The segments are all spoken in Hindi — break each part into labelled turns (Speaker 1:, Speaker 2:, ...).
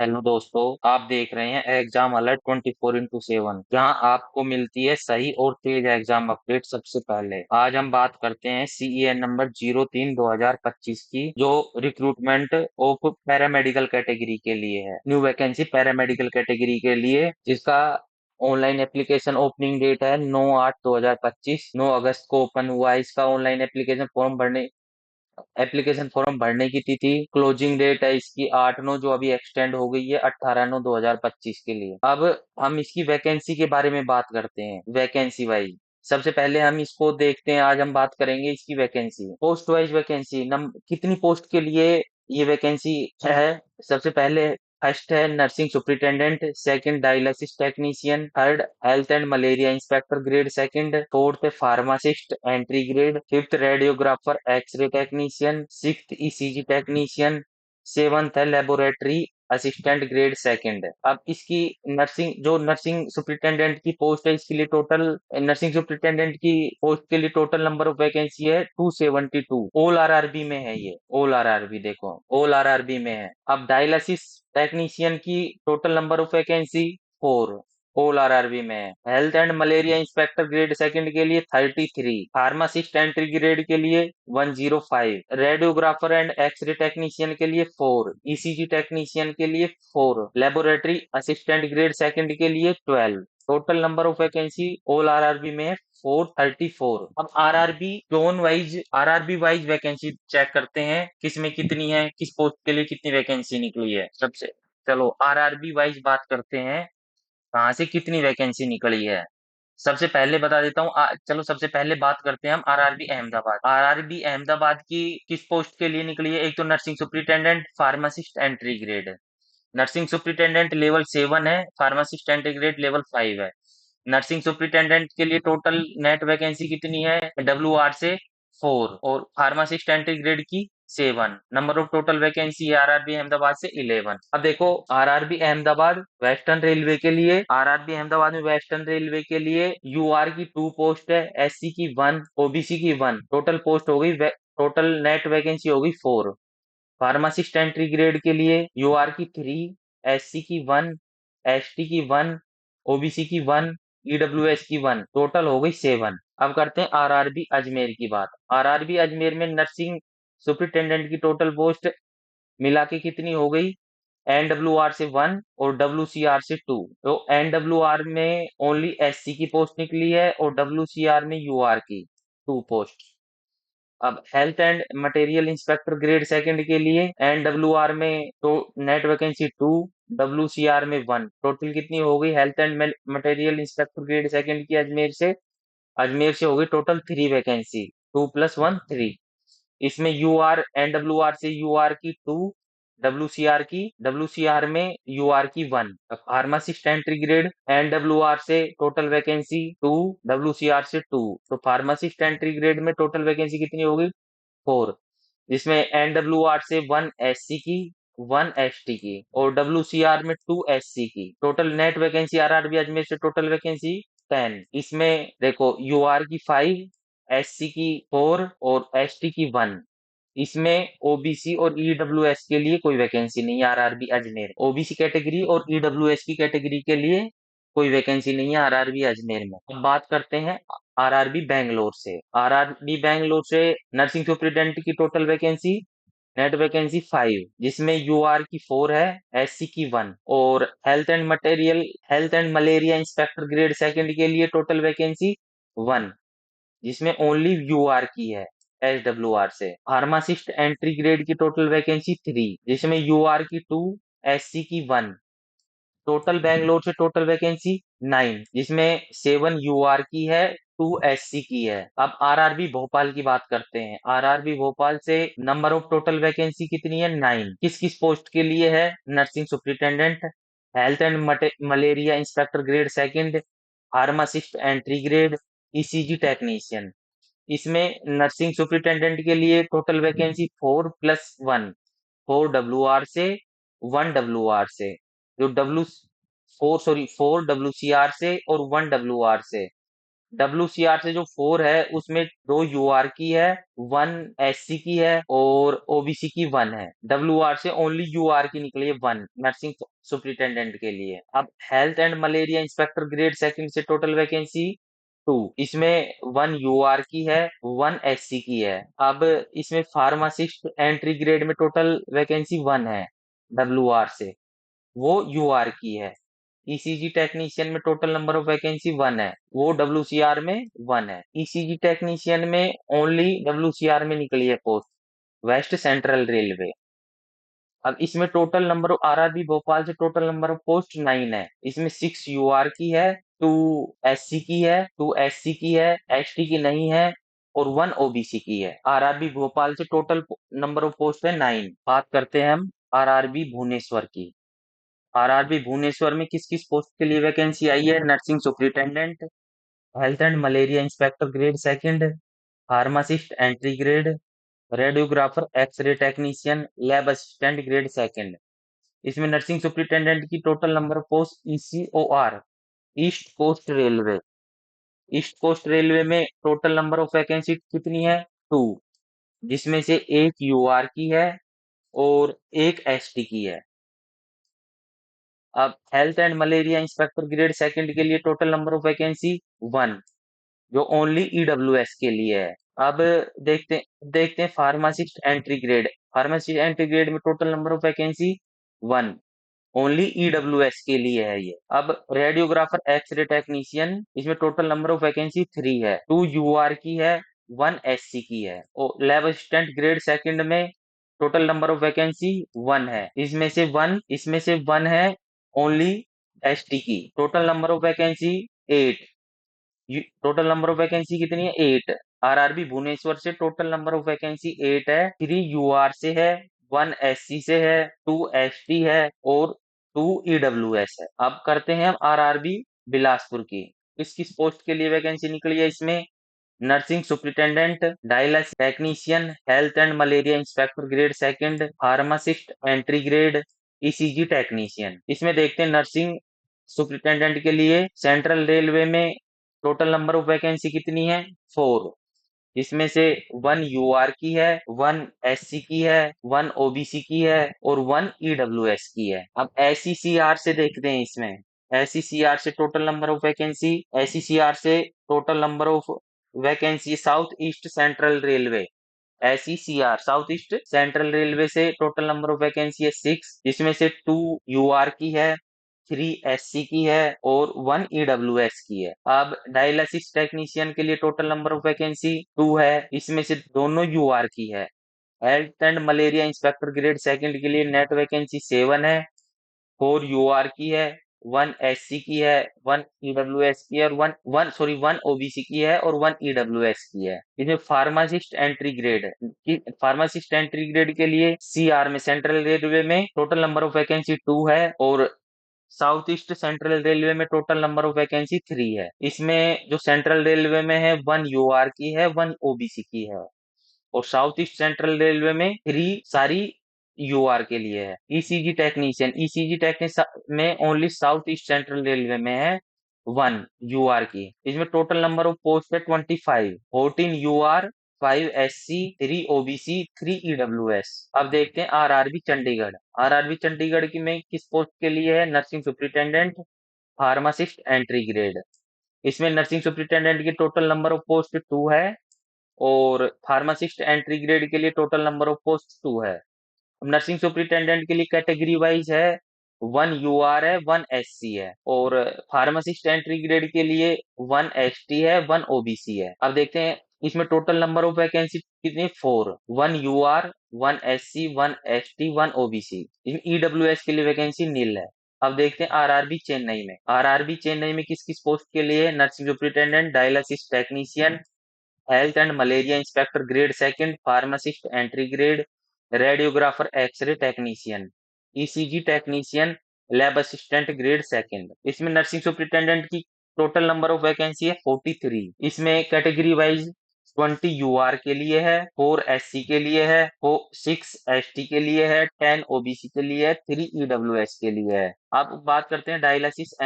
Speaker 1: हेलो दोस्तों, आप देख रहे हैं एग्जाम अलर्ट 24x7, जहां आपको मिलती है सही और तेज एग्जाम अपडेट सबसे पहले। आज हम बात करते हैं सीईएन नंबर 03/2025 की, जो रिक्रूटमेंट ऑफ पैरामेडिकल कैटेगरी के लिए है। न्यू वैकेंसी पैरामेडिकल कैटेगरी के लिए, जिसका ऑनलाइन एप्लीकेशन ओपनिंग डेट है 9/8/2025। 9 अगस्त को ओपन हुआ है इसका ऑनलाइन एप्लीकेशन फॉर्म भरने की तिथि। क्लोजिंग डेट है इसकी 8/9, जो अभी एक्सटेंड हो गई है 18/9/2025 के लिए। अब हम इसकी वैकेंसी के बारे में बात करते हैं, वैकेंसी वाइज। सबसे पहले हम इसको देखते हैं। आज हम बात करेंगे इसकी वैकेंसी, पोस्ट वाइज वैकेंसी। कितनी पोस्ट के लिए ये वैकेंसी है। सबसे पहले फर्स्ट है nursing superintendent, second dialysis technician, third health and malaria inspector grade second, fourth pharmacist entry grade, fifth radiographer x ray technician, sixth ECG technician, seventh है लेबोरेटरी असिस्टेंट ग्रेड सेकंड। अब इसकी नर्सिंग सुपरिटेंडेंट की पोस्ट है, इसके लिए टोटल नर्सिंग सुपरिटेंडेंट की पोस्ट के लिए टोटल नंबर ऑफ वैकेंसी है 272। ऑल आरआरबी में है ये, ऑल आरआरबी देखो, ऑल आरआरबी में है। अब डायलिसिस टेक्नीशियन की total number of vacancy 4, all RRB में है। Health and malaria inspector grade second के लिए 33, फार्मासिस्ट एंट्री ग्रेड के लिए 105, रेडियोग्राफर एंड एक्सरे टेक्नीशियन के लिए 4, ईसीजी टेक्नीशियन के लिए 4, लेबोरेटरी असिस्टेंट ग्रेड सेकंड के लिए 12। Total number of vacancy all RRB में है 434। अब आरआरबी वाइज वैकेंसी चेक करते हैं, किस में कितनी है, किस पोस्ट के लिए कितनी वैकेंसी निकली है। सबसे चलो आरआरबी वाइज बात करते हैं, कहाँ से कितनी वैकेंसी निकली है। सबसे पहले बता देता हूँ। चलो सबसे पहले बात करते हैं हम आरआरबी अहमदाबाद। आरआरबी अहमदाबाद की किस पोस्ट के लिए निकली है। एक तो nursing superintendent pharmacist entry grade. Nursing superintendent level 7 है, फार्मासिस्ट एंट्री ग्रेड लेवल 5 है। नर्सिंग सुपरिटेंडेंट के लिए टोटल नेट वैकेंसी कितनी है, डब्ल्यू आर से 4 और फार्मासिस्ट एंट्री ग्रेड की 7। नंबर ऑफ टोटल वैकेंसी है आरआरबी अहमदाबाद से 11। अब देखो आरआरबी अहमदाबाद वेस्टर्न रेलवे के लिए, आरआरबी अहमदाबाद में वेस्टर्न रेलवे के लिए यूआर की 2 पोस्ट है, एससी की 1, ओबीसी की 1। टोटल पोस्ट हो गई, टोटल नेट वैकेंसी हो गई 4। फार्मासिस्ट एंट्री ग्रेड के लिए यूआर की 3, एससी की 1, एसटी की 1, ओबीसी की 1, ईडब्ल्यूएस की 1। टोटल हो गई 7। अब करते हैं आरआरबी अजमेर की बात। आरआरबी अजमेर में नर्सिंग सुपरिटेंडेंट की टोटल पोस्ट मिला के कितनी हो गई, एनडब्ल्यूआर से 1 और डब्ल्यूसीआर से 2। तो एनडब्ल्यूआर में ओनली एससी की पोस्ट निकली है और डब्ल्यूसीआर में यूआर की 2 पोस्ट। अब health and material inspector grade second के लिए एनडब्ल्यूआर में तो नेट वैकेंसी 2, डब्ल्यूसीआर में 1। टोटल कितनी हो गई health and material inspector grade second की अजमेर से हो गई टोटल 3 वैकेंसी, 2 + 1 3। इसमें यूआर एनडब्ल्यूआर से यूआर की 2, डब्ल्यूसीआर में यूआर की 1। फार्मासिस्ट एंट्री ग्रेड एनडब्ल्यूआर से टोटल वैकेंसी 2, डब्ल्यूसीआर से 2। तो फार्मासिस्ट एंट्री ग्रेड में टोटल वैकेंसी कितनी हो गई 4, जिसमें एनडब्ल्यूआर से 1 एससी की, 1 एसटी की और डब्ल्यूसीआर में 2 एससी की। Total net vacancy RRB Ajmer से टोटल वैकेंसी 10। इसमें देखो यूआर की 5, एससी की 4 और एसटी की 1। इसमें ओबीसी और ईडब्ल्यूएस के लिए कोई वैकेंसी नहीं है आरआरबी अजमेर। ओबीसी कैटेगरी और ईडब्ल्यूएस की कैटेगरी के लिए कोई वैकेंसी नहीं है आरआरबी अजमेर में। अब बात करते हैं आरआरबी बैंगलोर से। आरआरबी बैंगलोर से नर्सिंग सुपरिटेंडेंट की टोटल वैकेंसी, नेट वैकेंसी 5, जिसमें यूआर की 4 है, एससी की 1 और health and malaria inspector grade second के लिए टोटल वैकेंसी 1, जिसमें ओनली यूआर की है एसडब्ल्यूआर से। फार्मासिस्ट एंट्री ग्रेड की टोटल वैकेंसी 3, जिसमें यूआर की 2, एससी की 1। टोटल बैंगलोर से टोटल वैकेंसी 9, जिसमें 7 यूआर की है, 2 एससी की है। अब आरआरबी भोपाल की बात करते हैं। आरआरबी भोपाल से नंबर ऑफ टोटल वैकेंसी कितनी है 9। किस किस पोस्ट के लिए है, nursing superintendent, health and malaria inspector grade second, pharmacist entry grade, ECG technician. इसमें नर्सिंग सुपरिटेंडेंट के लिए टोटल वैकेंसी 4+1, 4 डब्ल्यूआर से, 1 डब्ल्यूआर से, जो डब्ल्यू 4 डब्ल्यूसीआर से और 1 डब्ल्यूआर से। WCR से जो 4 है उसमें 2 UR की है, 1 SC की है और OBC की 1 है। WR से ओनली UR की निकली है 1 नर्सिंग सुपरिटेंडेंट के लिए। अब health and malaria inspector grade second से टोटल वैकेंसी 2, इसमें 1 UR की है, 1 SC की है। अब इसमें फार्मासिस्ट एंट्री ग्रेड में टोटल वैकेंसी 1 है WR से, वो UR की है। ईसीजी टेक्नीशियन में टोटल नंबर ऑफ वैकेंसी 1 है, वो WCR में 1 है। ईसीजी टेक्नीशियन में ओनली WCR में निकली है पोस्ट, वेस्ट सेंट्रल रेलवे। अब इसमें total number of RRB Bhopal से टोटल नंबर ऑफ पोस्ट 9 है। इसमें 6 UR की है, 2 SC की है, 2 SC की है, ST की नहीं है और 1 OBC की है। आरआरबी भोपाल से टोटल नंबर ऑफ पोस्ट है 9। बात करते हैं हम आरआरबी भुवनेश्वर की। आरआरबी भुवनेश्वर में किस किस पोस्ट के लिए वैकेंसी आई है? Nursing superintendent, health and malaria inspector grade second, pharmacist entry grade, radiographer x ray technician, lab assistant grade second. इसमें नर्सिंग सुपरिटेंडेंट की total number of post ECOR, East Coast Railway. East Coast Railway में टोटल नंबर ऑफ वैकेंसी कितनी है? 2, जिसमें से एक UR की है और एक ST की है। अब health and malaria inspector grade second के लिए टोटल नंबर ऑफ वैकेंसी 1, जो ओनली EWS के लिए है। अब देखते देखते हैं pharmacist entry grade. Pharmacist entry grade में total number of vacancy 1, only EWS के लिए है ये। अब रेडियोग्राफर एक्सरे टेक्नीशियन, इसमें टोटल नंबर ऑफ वैकेंसी 3 है, 2 UR की है, 1 SC की है। और लैब असिस्टेंट ग्रेड सेकंड में टोटल नंबर ऑफ वैकेंसी 1 है, इसमें से 1 है ओनली ST की। Total number of vacancy 8। Total number of vacancy कितनी है? 8। आरआरबी भुवनेश्वर से टोटल नंबर ऑफ वैकेंसी 8 है, 3 UR से है, 1 SC से है, 2 ST है और 2 EWS है। अब करते हैं हम आरआरबी बिलासपुर की। किस किस पोस्ट के लिए वैकेंसी निकली है इसमें? Nursing superintendent, dialysis technician, health and malaria inspector grade second, pharmacist entry grade, ECG technician. इसमें देखते हैं नर्सिंग सुपरिटेंडेंट के लिए सेंट्रल रेलवे में टोटल नंबर ऑफ वैकेंसी कितनी है? 4, इसमें से 1 UR की है, 1 SC की है, 1 OBC की है और 1 EWS की है। अब SECR से देखते हैं इसमें। SECR से total number of vacancy, SECR से total number of vacancy south east central railway. SECR south east central railway से टोटल नंबर ऑफ वैकेंसी है 6, जिसमें से 2 UR की है, 3 SC की है और 1 EWS की है। अब डायलिसिस टेक्नीशियन के लिए टोटल नंबर ऑफ वैकेंसी 2 है, इसमें से दोनों UR की है। Health and malaria inspector grade second के लिए नेट वैकेंसी 7 है, 4 UR की है, 1 SC की है, 1 EWS की है और 1 OBC की है और 1 EWS की है। इसमें फार्मासिस्ट एंट्री ग्रेड के लिए CR में सेंट्रल रेलवे में टोटल नंबर ऑफ वैकेंसी 2 है और साउथ ईस्ट सेंट्रल रेलवे में टोटल नंबर ऑफ वैकेंसी 3 है। इसमें जो सेंट्रल रेलवे में है 1 UR की है, 1 OBC की है और साउथ ईस्ट सेंट्रल रेलवे में 3 सारी UR के लिए है। ECG टेक्नीशियन में only south east central railway में है 1 UR की। इसमें टोटल नंबर ऑफ पोस्ट है 25, 14 UR, 5 SC, 3 OBC, 3 EWS। अब देखते हैं आरआरबी चंडीगढ़। आरआरबी चंडीगढ़ की में किस पोस्ट के लिए है? Nursing superintendent, pharmacist entry grade. इसमें नर्सिंग सुपरिटेंडेंट की टोटल नंबर ऑफ पोस्ट 2 है और फार्मासिस्ट एंट्री ग्रेड के लिए टोटल नंबर ऑफ पोस्ट 2 है। नर्सिंग सुपरिटेंडेंट के लिए कैटेगरी वाइज है, 1 UR है, 1 SC है और फार्मासिस्ट एंट्री ग्रेड के लिए 1 ST है, 1 OBC है। अब देखते हैं इसमें टोटल नंबर ऑफ वैकेंसी कितनी? 4, 1 UR, 1 SC, 1 ST, 1 OBC। इसमें EWS के लिए वैकेंसी नील है। अब देखते हैं आरआरबी चेन्नई में। आरआरबी चेन्नई में किस किस पोस्ट के लिए? Nursing superintendent, dialysis technician, health and malaria inspector grade second, pharmacist entry grade, radiographer x ray technician, ECG technician, lab assistant grade second. इसमें नर्सिंग सुपरिटेंडेंट की टोटल नंबर ऑफ वैकेंसी है 43। इसमें कैटेगरी वाइज 20 UR के लिए है, 4 SC के लिए है, 6 ST के लिए है, 10 OBC के लिए है, 3 EWS के लिए है। अब बात करते हैं डायलिसिस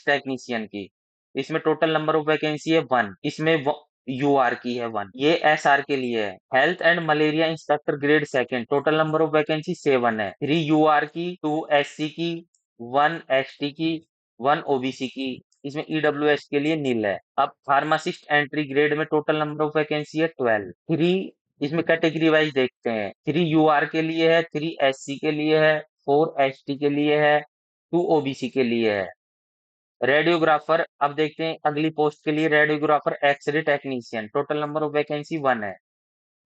Speaker 1: टेक्नीशियन की। इसमें टोटल नंबर ऑफ वैकेंसी है 1, इसमें यूआर की है 1, ये एसआर के लिए है। Health and malaria inspector grade second, total number of vacancy 7 है, 3 यूआर की, 2 एससी की, 1 एसटी की, 1 ओबीसी की, इसमें ईडब्ल्यूएस के लिए नील है। अब फार्मासिस्ट एंट्री ग्रेड में टोटल नंबर ऑफ वैकेंसी है 12, 3 इसमें कैटेगरी वाइज देखते हैं, 3 यूआर के लिए है, 3 एससी के लिए है, 4 एसटी के लिए है, 2 ओबीसी के लिए है। रेडियोग्राफर, अब देखते हैं अगली पोस्ट के लिए, radiographer x ray technician, total number of vacancy 1 है,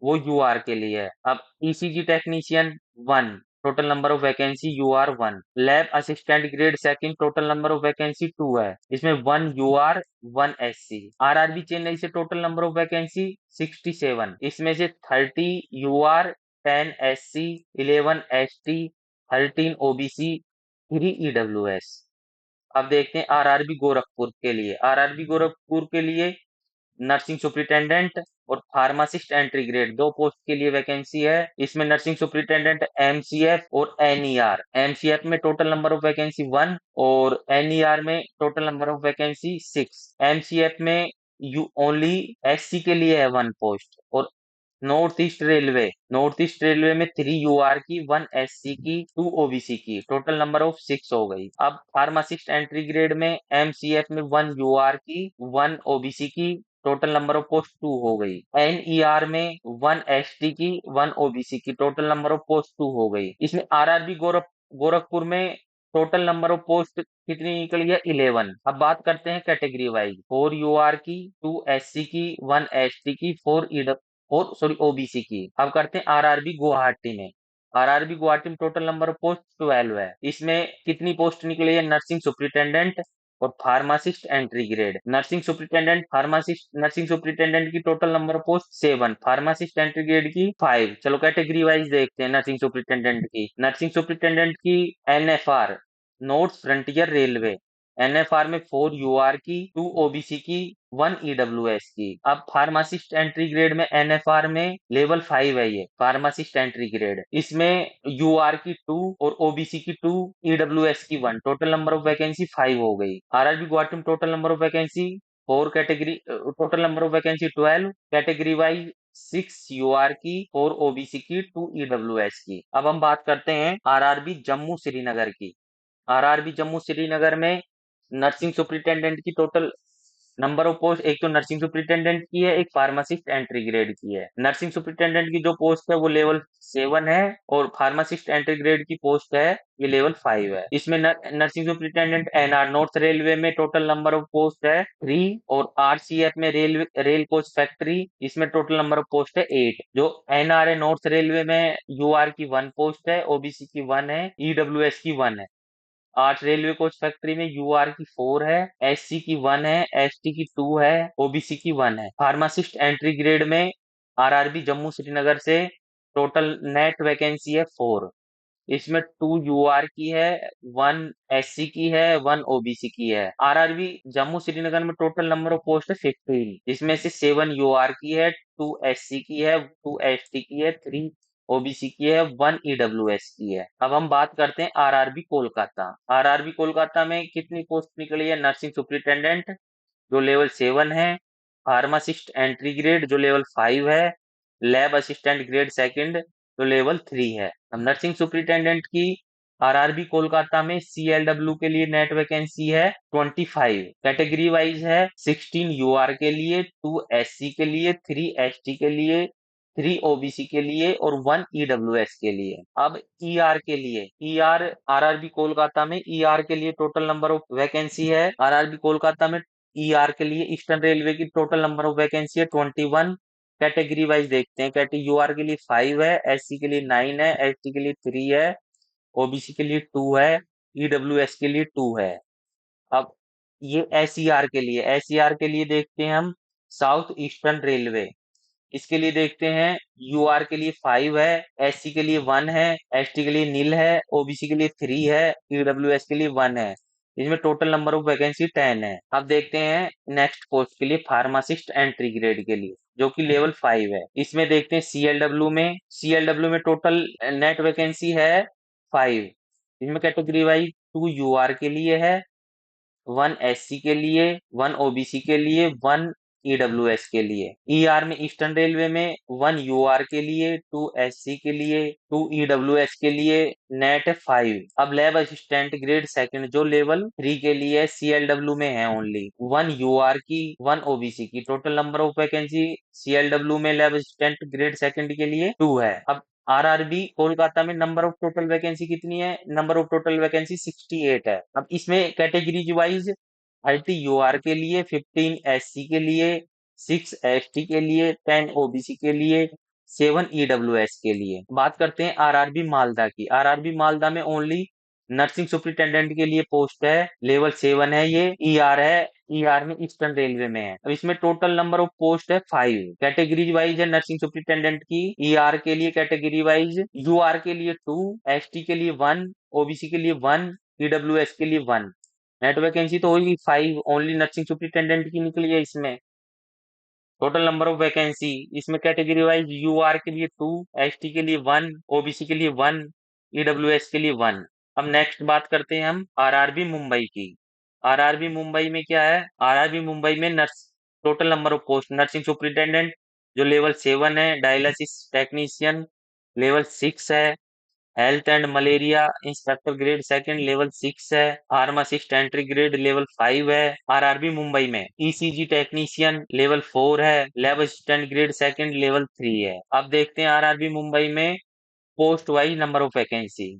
Speaker 1: वो यूआर के लिए है। अब ECG technician 1, total number of vacancy UR 1। Lab assistant grade second, total number of vacancy 2 है, इसमें 1 यूआर 1 एससी। आरआरबी चेन्नई से टोटल नंबर ऑफ वैकेंसी 67, इसमें से 30 UR, 10 SC, 11 ST, 13 OBC, 3 EWS. अब देखते हैं आरआरबी गोरखपुर के लिए, आरआरबी गोरखपुर के लिए नर्सिंग सुपरिटेंडेंट और फार्मासिस्ट एंट्री ग्रेड, 2 पोस्ट के लिए वैकेंसी है। इसमें नर्सिंग सुपरिटेंडेंट एमसीएफ और एनईआर, एमसीएफ में टोटल नंबर ऑफ वैकेंसी 1 और एनईआर में total number of vacancy 6। MCF में यू ओनली एससी के लिए है 1 पोस्ट, और नॉर्थ ईस्ट रेलवे में 3 यूआर की, 1 एससी की, 2 ओबीसी की, टोटल नंबर ऑफ 6 हो गई। अब फार्मासिस्ट एंट्री ग्रेड में एमसीएफ में 1 यूआर की, 1 ओबीसी की, टोटल नंबर ऑफ पोस्ट 2 हो गई। एनईआर में 1 एसटी की, 1 ओबीसी की, टोटल नंबर ऑफ पोस्ट 2 हो गई। इसमें आरआरबी गोरखपुर में टोटल नंबर ऑफ पोस्ट कितनी निकली है? 11। अब बात करते हैं कैटेगरी वाइज, 4 यूआर की, 2 एससी की, 1 एसटी की, 4 और सॉरी ओबीसी की। अब करते हैं आरआरबी गुवाहाटी में, आरआरबी गुवाहाटी में टोटल नंबर ऑफ पोस्ट 12 है, इसमें कितनी पोस्ट निकली है? नर्सिंग सुपरिटेंडेंट और pharmacist entry grade. Nursing superintendent, pharmacist, nursing superintendent की total number of post 7, pharmacist entry grade की 5। चलो कैटेगरी वाइज देखते हैं नर्सिंग सुपरिटेंडेंट की। नर्सिंग सुपरिटेंडेंट की NFR, North Frontier Railway, NFR में 4 यूआर की, 2 ओबीसी की, 1 ईडब्ल्यूएस की। अब फार्मासिस्ट एंट्री ग्रेड में एनएफआर में लेवल 5 है, ये फार्मासिस्ट एंट्री ग्रेड, इसमें यूआर की 2 और ओबीसी की 2, ईडब्ल्यूएस की 1, टोटल नंबर ऑफ वैकेंसी 5 हो गई। आरआरबी गुवाहाटी में total number of vacancy 4 category, total number of vacancy 12, category wise 6 UR की, 4 ओबीसी की, 2 ईडब्ल्यूएस की। अब हम बात करते हैं आरआरबी जम्मू श्रीनगर की। आरआरबी जम्मू श्रीनगर में नर्सिंग सुपरिटेंडेंट की टोटल नंबर ऑफ पोस्ट, एक तो नर्सिंग सुपरिटेंडेंट की है, एक फार्मासिस्ट एंट्री ग्रेड की है। नर्सिंग सुपरिटेंडेंट की जो पोस्ट है वो लेवल 7 है, और फार्मासिस्ट एंट्री ग्रेड की पोस्ट है ये लेवल 5 है। इसमें nursing superintendent NR North Railway में टोटल नंबर ऑफ पोस्ट है 3, और आरसीएफ में रेल कोच फैक्ट्री, इसमें टोटल नंबर ऑफ पोस्ट है 8। जो एनआर है नॉर्थ रेलवे में यूआर की 1 पोस्ट है, ओबीसी की 1 है, ईडब्ल्यूएस की 1 है। 8 रेलवे कोच फैक्ट्री में यूआर की 4 है, एससी की 1 है, एसटी की 2 है, ओबीसी की 1 है। फार्मासिस्ट एंट्री ग्रेड में आरआरबी जम्मू श्रीनगर से टोटल नेट वैकेंसी है 4, इसमें 2 यूआर की है, 1 एससी की है, 1 ओबीसी की है। आरआरबी जम्मू श्रीनगर में टोटल नंबर ऑफ पोस्ट है 15, इसमें से 7 यूआर की है, 2 एससी की है, 2 एसटी की है, 3 ओबीसी की है, 1 ईडब्ल्यूएस की है। अब हम बात करते हैं आरआरबी कोलकाता। आरआरबी कोलकाता में कितनी पोस्ट निकली है? नर्सिंग सुपरिटेंडेंट जो लेवल 7 है, फार्मासिस्ट एंट्री ग्रेड जो लेवल 5 है, लैब असिस्टेंट ग्रेड सेकंड जो लेवल 3 है। अब नर्सिंग सुपरिटेंडेंट की आरआरबी कोलकाता में सीएलडब्ल्यू के लिए नेट वैकेंसी है 25, कैटेगरी वाइज है 16 यूआर के लिए, 2 एससी के लिए, 3 एसटी के लिए, 3 ओबीसी के लिए और 1 ईडब्ल्यूएस के लिए। अब ईआर के लिए, ईआर आरआरबी कोलकाता में ईआर के लिए टोटल नंबर ऑफ वैकेंसी है आरआरबी कोलकाता में, ईआर के लिए ईस्टर्न रेलवे की टोटल नंबर ऑफ वैकेंसी है 21। कैटेगरी वाइज देखते हैं, कैटेगरी यूआर के लिए 5 है, एससी के लिए 9 है, एसटी के लिए 3 है, ओबीसी के लिए 2 है, ईडब्ल्यूएस के लिए 2 है। अब ये एसईआर के लिए देखते हैं हम, साउथ ईस्टर्न रेलवे, इसके लिए देखते हैं यूआर के लिए 5 है, एससी के लिए 1 है, एसटी के लिए नील है, ओबीसी के लिए 3 है, ईडब्ल्यूएस के लिए 1 है। इसमें टोटल नंबर ऑफ वैकेंसी 10 है। अब देखते हैं नेक्स्ट पोस्ट के लिए फार्मासिस्ट एंट्री ग्रेड के लिए, जो कि लेवल 5 है। इसमें देखते हैं सीएलडब्ल्यू में टोटल नेट वैकेंसी है 5, इसमें कैटेगरी वाइज 2 यूआर के लिए है, 1 एससी के लिए, 1 ओबीसी के लिए, 1 ईडब्ल्यूएस के लिए। ईआर में ईस्टर्न रेलवे में 1 यूआर के लिए, 2 एससी के लिए, 2 ईडब्ल्यूएस के लिए, नेट है 5। अब लैब असिस्टेंट ग्रेड सेकंड जो लेवल 3 के लिए सीएलडब्ल्यू में है ओनली 1 यूआर की, 1 ओबीसी की। टोटल नंबर ऑफ वैकेंसी सीएलडब्ल्यू में लैब असिस्टेंट ग्रेड सेकंड के लिए 2 है। अब आरआरबी कोलकाता में नंबर ऑफ टोटल वैकेंसी कितनी है? नंबर ऑफ टोटल वैकेंसी 68 है। अब इसमें कैटेगरीज वाइज 30 यूआर के लिए, 15 एससी के लिए, 6 एसटी के लिए, 10 ओबीसी के लिए, 7 ईडब्ल्यूएस के लिए। बात करते हैं आरआरबी मालदा की। आरआरबी मालदा में ओनली नर्सिंग सुपरिटेंडेंट के लिए पोस्ट है, लेवल 7 है, ये ईआर है। ईआर में ईस्टर्न रेलवे में है। अब इसमें टोटल नंबर ऑफ पोस्ट है 5। कैटेगरी वाइज है नर्सिंग सुपरिटेंडेंट की। ईआर के लिए कैटेगरी वाइज, यूआर के लिए 2, एसटी के लिए 1, ओबीसी के लिए 1, ईडब्ल्यूएस के लिए 1। नेट वैकेंसी तो होगी 5, ओनली नर्सिंग सुपरिटेंडेंट की निकली है इसमें। टोटल नंबर ऑफ वैकेंसी इसमें कैटेगरी वाइज यूआर के लिए 2, एसटी के लिए 1, ओबीसी के लिए 1, ईडब्ल्यूएस के लिए 1। अब नेक्स्ट बात करते हैं हम आरआरबी मुंबई की। आरआरबी मुंबई में क्या है? आरआरबी मुंबई में nurse total number of post nursing superintendent जो लेवल 7 है, डायलिसिस टेक्नीशियन लेवल 6 है, health and malaria inspector grade second level 6 है, फार्मासिस्ट एंट्री ग्रेड लेवल 5 है। आरआरबी मुंबई में ईसीजी टेक्नीशियन लेवल 4 है, lab assistant grade second level 3 है। अब देखते हैं आरआरबी मुंबई में post wise number of vacancy.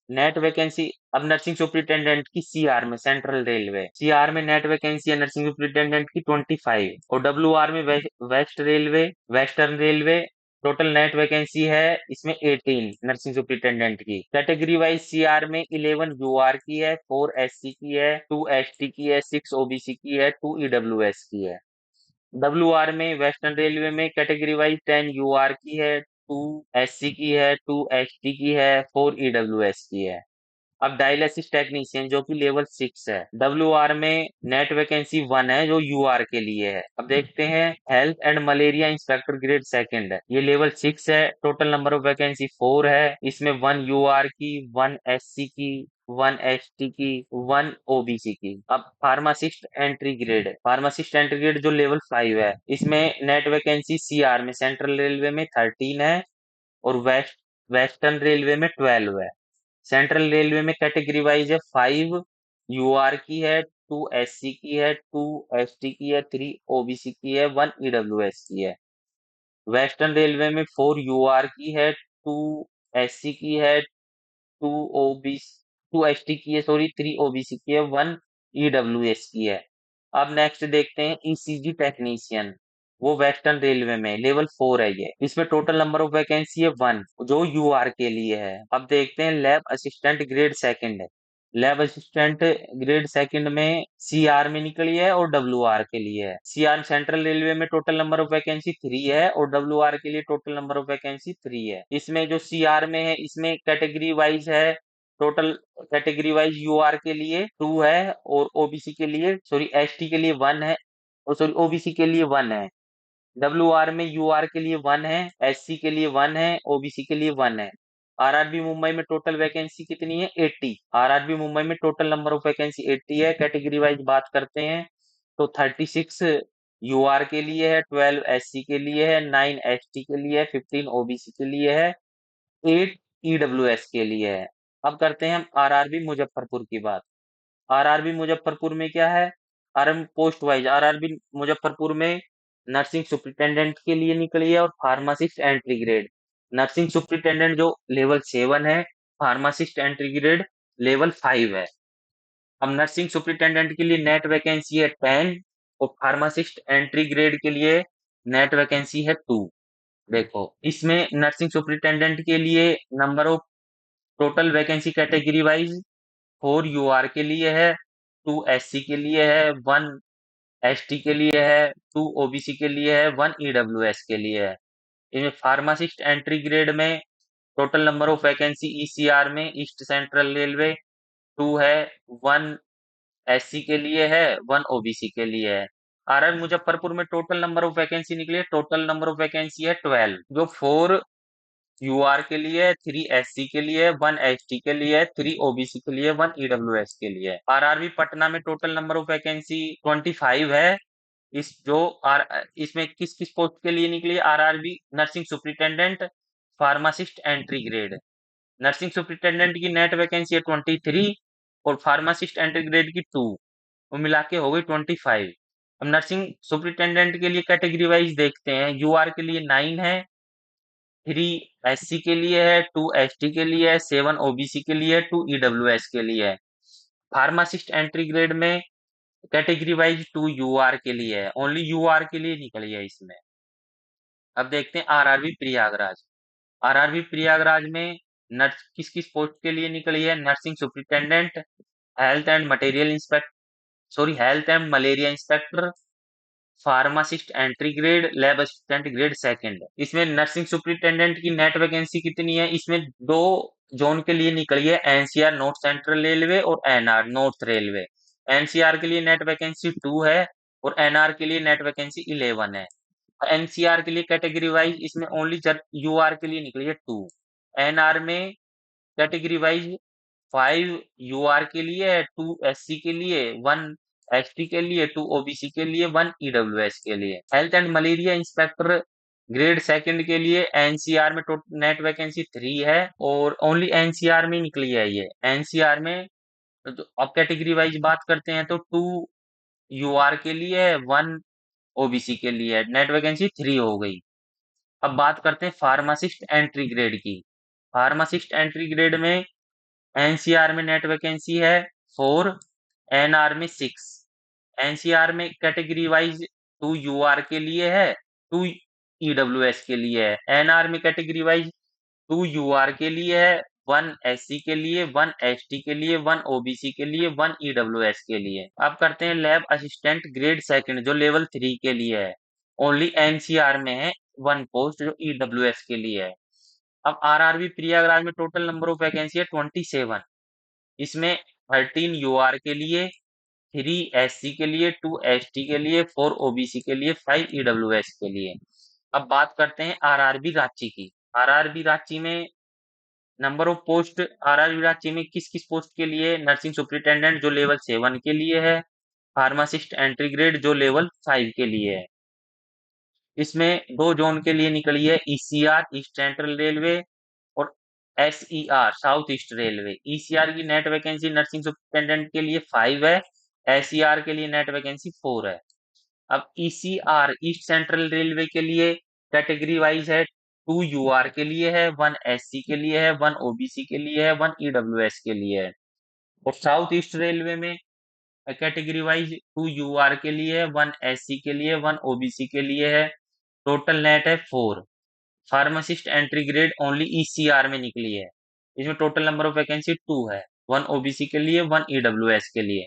Speaker 1: Net vacancy अब नर्सिंग सुपरिटेंडेंट की सीआर में, सेंट्रल रेलवे सीआर में नेट वैकेंसी है नर्सिंग सुपरिटेंडेंट की 25। और डब्ल्यूआर में waste railway, western railway total net vacancy है इसमें 18 नर्सिंग सुपरिटेंडेंट की। कैटेगरी वाइज सीआर में 11 यूआर की है, 4 एससी की है, 2 एसटी की है, 6 ओबीसी की है, 2 ईडब्ल्यूएस की है। डब्ल्यूआर में वेस्टर्न रेलवे में कैटेगरी वाइज 10 यूआर की है, 2 एससी की है, 2 एसटी की है, 4 ईडब्ल्यूएस की है। अब डायलिसिस टेक्नीशियन जो कि लेवल 6 है, डब्ल्यूआर में नेट वैकेंसी 1 है जो यूआर के लिए है। अब देखते हैं health and malaria inspector grade second है, ये लेवल 6 है। टोटल नंबर ऑफ वैकेंसी 4 है, इसमें 1 यूआर की, 1 एससी की, 1 एसटी की, 1 ओबीसी की। अब pharmacist entry grade, pharmacist entry grade जो लेवल 5 है, इसमें नेट वैकेंसी सीआर में सेंट्रल रेलवे में 13 है, और वेस्टर्न रेलवे में 12 है। सेंट्रल रेलवे में कैटेगरी वाइज है 5 यूआर की है, 2 एससी की है, 2 एसटी की है, 3 ओबीसी की है, 1 ईडब्ल्यूएस की है। वेस्टर्न रेलवे में 4 यूआर की है, 2 एससी की है, 2 ओबीसी, 2 एसटी की है, सॉरी 3 ओबीसी की है, 1 ईडब्ल्यूएस की है। अब नेक्स्ट देखते हैं ईसीजी टेक्नीशियन, वो वेस्टर्न रेलवे में लेवल 4 है ये। इसमें टोटल नंबर ऑफ वैकेंसी है 1 जो यूआर के लिए है। अब देखते हैं लैब असिस्टेंट ग्रेड सेकंड है। लैब असिस्टेंट ग्रेड सेकंड में सीआर में निकली है और डब्ल्यूआर के लिए है। सीआर सेंट्रल रेलवे में टोटल नंबर ऑफ वैकेंसी 3 है, और डब्ल्यूआर के लिए टोटल नंबर ऑफ वैकेंसी 3 है। इसमें जो सीआर में है इसमें कैटेगरी वाइज है, टोटल कैटेगरी वाइज यूआर के लिए 2 है, और ओबीसी के लिए, सॉरी एसटी के लिए 1 है, और सॉरी ओबीसी के लिए 1 है। डब्ल्यूआर में यूआर के लिए 1 है, एससी के लिए 1 है, ओबीसी के लिए 1 है। आरआरबी मुंबई में टोटल वैकेंसी कितनी है? 80। आरआरबी मुंबई में टोटल नंबर ऑफ वैकेंसी 80 है। कैटेगरी वाइज बात करते हैं तो 36 यूआर के लिए है, 12 एससी के लिए है, 9 एसटी के लिए है, 15 ओबीसी के लिए है, 8 ईडब्ल्यूएस के लिए है। अब करते हैं हम आरआरबी मुजफ्फरपुर की बात। आरआरबी मुजफ्फरपुर में क्या है? RM post wise RRB Muzaffarpur में नर्सिंग सुपरिटेंडेंट के लिए निकली है, और pharmacist entry grade. Nursing superintendent जो लेवल 7 है, फार्मासिस्ट एंट्री ग्रेड लेवल 5 है। अब नर्सिंग सुपरिटेंडेंट के लिए नेट वैकेंसी है 10, और फार्मासिस्ट एंट्री ग्रेड के लिए नेट वैकेंसी है 2। देखो इसमें नर्सिंग सुपरिटेंडेंट के लिए number of total vacancy category wise 4 UR के लिए है, 2 एससी के लिए है, 1 एसटी के लिए है, 2 ओबीसी के लिए है, 1 ईडब्ल्यूएस के लिए है। इनमें फार्मासिस्ट एंट्री ग्रेड में total number of vacancy ECR में ईस्ट सेंट्रल रेलवे 2 है, 1 एससी के लिए है, 1 ओबीसी के लिए है। आरआर मुजफ्फरपुर में टोटल नंबर ऑफ वैकेंसी निकली है, टोटल नंबर ऑफ वैकेंसी है 12, जो 4 यूआर के लिए है, 3 एससी के लिए है, 1 एसटी के लिए है, 3 ओबीसी के लिए, 1 ईडब्ल्यूएस के लिए है। आरआरबी पटना में टोटल नंबर ऑफ वैकेंसी 25 है। इस जो आर इसमें किस किस पोस्ट के लिए निकली है RRB? Nursing superintendent, pharmacist entry grade. Nursing superintendent की नेट वैकेंसी है 23 और फार्मासिस्ट एंट्री ग्रेड की 2, वो मिला के हो गई 25। अब नर्सिंग सुपरिटेंडेंट के लिए कैटेगरी वाइज देखते हैं। यूआर के लिए 9 है, 3 एससी के लिए है, 2 एसटी के लिए है, 7 ओबीसी के लिए है, 2 ईडब्ल्यूएस के लिए है। फार्मासिस्ट एंट्री ग्रेड में कैटेगरी वाइज 2 यूआर के लिए है, ओनली यूआर के लिए निकली है इसमें। अब देखते हैं आरआरबी प्रयागराज। आरआरबी प्रयागराज में नर्स किस किस पोस्ट के लिए निकली है? Nursing superintendent, health and material inspector, sorry health and malaria inspector, pharmacist entry grade, lab assistant grade second. इसमें नर्सिंग सुपरिटेंडेंट की नेट वैकेंसी कितनी है? इसमें दो जोन के लिए निकली है, एनसीआर नॉर्थ सेंट्रल रेलवे और एनआर नॉर्थ रेलवे। एनसीआर के लिए नेट वैकेंसी 2 है और एनआर के लिए नेट वैकेंसी 11 है। एनसीआर के लिए कैटेगरी वाइज इसमें ओनली यूआर के लिए निकली है 2। एनआर में कैटेगरी वाइज 5 यूआर के लिए है, 2 एससी के लिए, 1 एसटी के लिए, 2 ओबीसी के लिए, 1 ईडब्ल्यूएस के लिए। Health and malaria inspector grade second के लिए एनसीआर में टोटल नेट वैकेंसी 3 है और ओनली एनसीआर में निकली है ये। एनसीआर में तो अब कैटेगरी वाइज बात करते हैं तो 2 यूआर के लिए है, 1 ओबीसी के लिए है, नेट वैकेंसी 3 हो गई। अब बात करते हैं फार्मासिस्ट एंट्री ग्रेड की। फार्मासिस्ट एंट्री ग्रेड में एनसीआर में नेट वैकेंसी है 4, एनआर में 6। एनसीआर में कैटेगरी वाइज 2 यूआर के लिए है, 2 ईडब्ल्यूएस के लिए है। एनआर में कैटेगरी वाइज 2 यूआर के लिए है, 1 एससी के लिए, 1 एसटी के लिए, 1 ओबीसी के लिए, 1 ईडब्ल्यूएस के लिए। अब करते हैं लैब असिस्टेंट ग्रेड सेकंड जो लेवल 3 के लिए है। ओनली एनसीआर में है 1 पोस्ट जो ईडब्ल्यूएस के लिए है। अब आरआरबी प्रयागराज में टोटल नंबर ऑफ वैकेंसी है 27। इसमें 13 यूआर के लिए, 3 एससी के लिए, 2 एसटी के लिए, 4 ओबीसी के लिए, 5 ईडब्ल्यूएस के लिए। अब बात करते हैं आरआरबी रांची की। आरआरबी रांची में number of post, RRB Ranchi में किस किस पोस्ट के लिए? नर्सिंग सुपरिटेंडेंट जो लेवल 7 के लिए है, फार्मासिस्ट एंट्री ग्रेड जो लेवल 5 के लिए है। इसमें दो जोन के लिए निकली है, ईसीआर ईस्ट सेंट्रल रेलवे और SER south east railway. ECR की नेट वैकेंसी नर्सिंग सुपरिटेंडेंट के लिए 5 है, एसईआर के लिए नेट वैकेंसी 4 है। अब ईसीआर ईस्ट सेंट्रल रेलवे के लिए कैटेगरी वाइज है, 2 यूआर के लिए है, 1 एससी के लिए है, 1 ओबीसी के लिए है, 1 ईडब्ल्यूएस के लिए है। और साउथ ईस्ट रेलवे में कैटेगरी वाइज 2 यूआर के लिए है, 1 एससी के लिए, 1 ओबीसी के लिए है। टोटल नेट है 4। Pharmacist entry grade only ECR में निकली है। इसमें टोटल नंबर ऑफ वैकेंसी 2 है, 1 ओबीसी के लिए, 1 ईडब्ल्यूएस के लिए।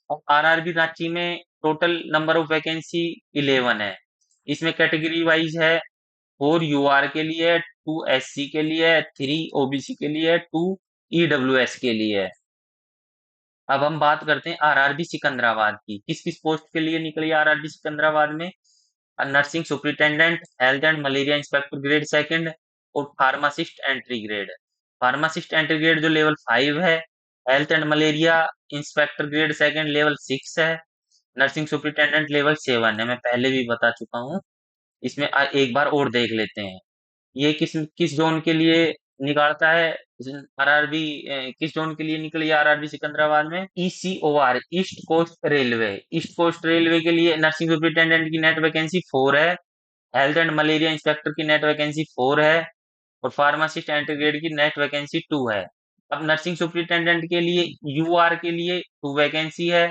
Speaker 1: अब आरआरबी रांची में टोटल नंबर ऑफ वैकेंसी 11 है। इसमें कैटेगरी वाइज है, 4 यूआर के लिए है, 2 एससी के लिए है, 3 ओबीसी के लिए है, 2 ईडब्ल्यूएस के लिए है। अब हम बात करते हैं आरआरबी सिकंदराबाद की। किस किस पोस्ट के लिए निकली आरआरबी सिकंदराबाद में? Nursing superintendent, health and malaria inspector grade second और pharmacist entry grade. Pharmacist entry grade जो लेवल 5 है, health and malaria inspector grade second level 6 है, नर्सिंग सुपरिटेंडेंट लेवल 7 है। मैं पहले भी बता चुका हूँ। इसमें एक बार और देख लेते हैं। ये किस किस जोन के लिए निकालता है? आरआरबी किस जोन के लिए निकली आरआरबी सिकंदराबाद में? ECOR East Coast Railway. East Coast Railway के लिए नर्सिंग सुपरिटेंडेंट की नेट वैकेंसी 4 है, हेल्थ एंड मलेरिया इंस्पेक्टर की नेट वैकेंसी 4 है और फार्मासिस्ट एंट्री की नेट वैकेंसी 2 है। अब नर्सिंग सुपरिटेंडेंट के लिए यूआर के लिए 2 वैकेंसी है,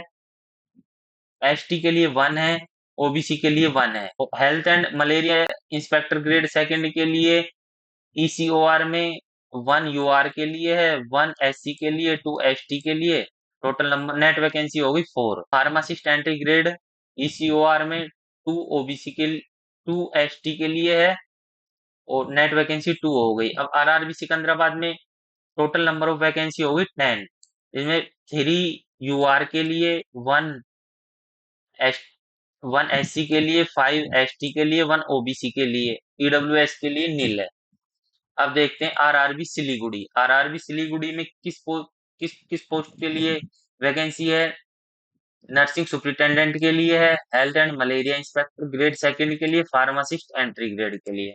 Speaker 1: एसटी के लिए 1 है, ओबीसी के लिए 1 है और health and malaria inspector grade second के लिए ईसीओआर में 1 यूआर के लिए है, 1 एससी के लिए, 2 एसटी के लिए। टोटल नंबर नेट वैकेंसी होगी 4। फार्मासिस्ट एंट्री ग्रेड ईसीओआर में 2 ओबीसी के 2 एसटी के लिए है और नेट वैकेंसी 2 हो गई। अब आरआरबी सिकंदराबाद में टोटल नंबर ऑफ वैकेंसी होगी 10। इसमें 3 यूआर के लिए, 1 एस 1 एससी के लिए, 5 एसटी के लिए, 1 ओबीसी के लिए, ईडब्ल्यूएस के लिए नील है। अब देखते हैं आरआरबी सिलीगुड़ी। आरआरबी सिलीगुड़ी में किस पोस्ट के लिए वैकेंसी है? नर्सिंग सुपरिटेंडेंट के लिए है, health and malaria inspector grade second के लिए, फार्मासिस्ट एंट्री ग्रेड के लिए।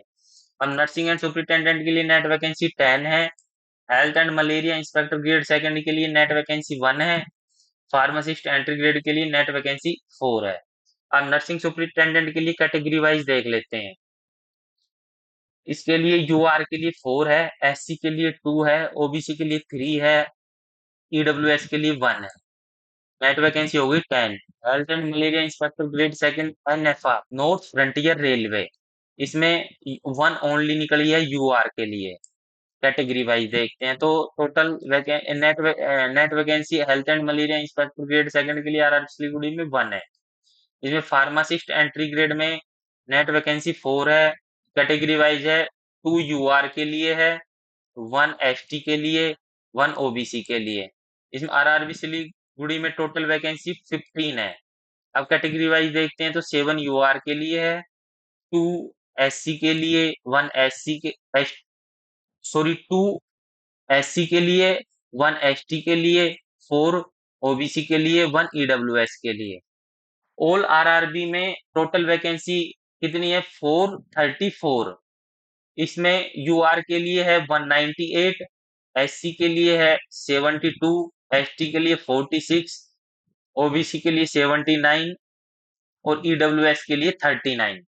Speaker 1: अब नर्सिंग एंड सुपरिटेंडेंट के लिए नेट वैकेंसी 10 है, health and malaria inspector grade second के लिए नेट वैकेंसी 1 है, फार्मासिस्ट एंट्री ग्रेड के लिए नेट वैकेंसी 4 है। अब नर्सिंग सुपरिटेंडेंट के लिए कैटेगरी वाइज देख लेते हैं। इसके लिए यूआर के लिए 4 है, एससी के लिए 2 है, ओबीसी के लिए 3 है, ईडब्ल्यूएस के लिए 1 है। नेट वैकेंसी होगी 10। Health and malaria inspector grade second NFR North Frontier railway, इसमें 1 ओनली निकली है यूआर के लिए। कैटेगरी वाइज देखते हैं तो total net vacancy health and malaria inspector grade second के लिए आरआर सिलीगुड़ी में 1 है। इसमें फार्मासिस्ट एंट्री ग्रेड में नेट वैकेंसी 4 है, कैटेगरी वाइज है, 2 यूआर के लिए है, 1 एसटी के लिए, 1 ओबीसी के लिए। इसमें आरआरबी सिलीगुड़ी में टोटल वैकेंसी 15 है। अब कैटेगरी वाइज देखते हैं तो 7 यूआर के लिए है, 2 एससी के लिए, 1 एससी के 2 एससी के लिए, 1 एसटी के लिए, 4 ओबीसी के लिए, 1 ईडब्ल्यूएस के लिए। ऑल आरआरबी में टोटल वैकेंसी कितनी है? 434। इसमें यूआर के लिए है 198, एससी के लिए है 72, एसटी के लिए 46, ओबीसी के लिए 79 और ईडब्ल्यूएस के लिए 39।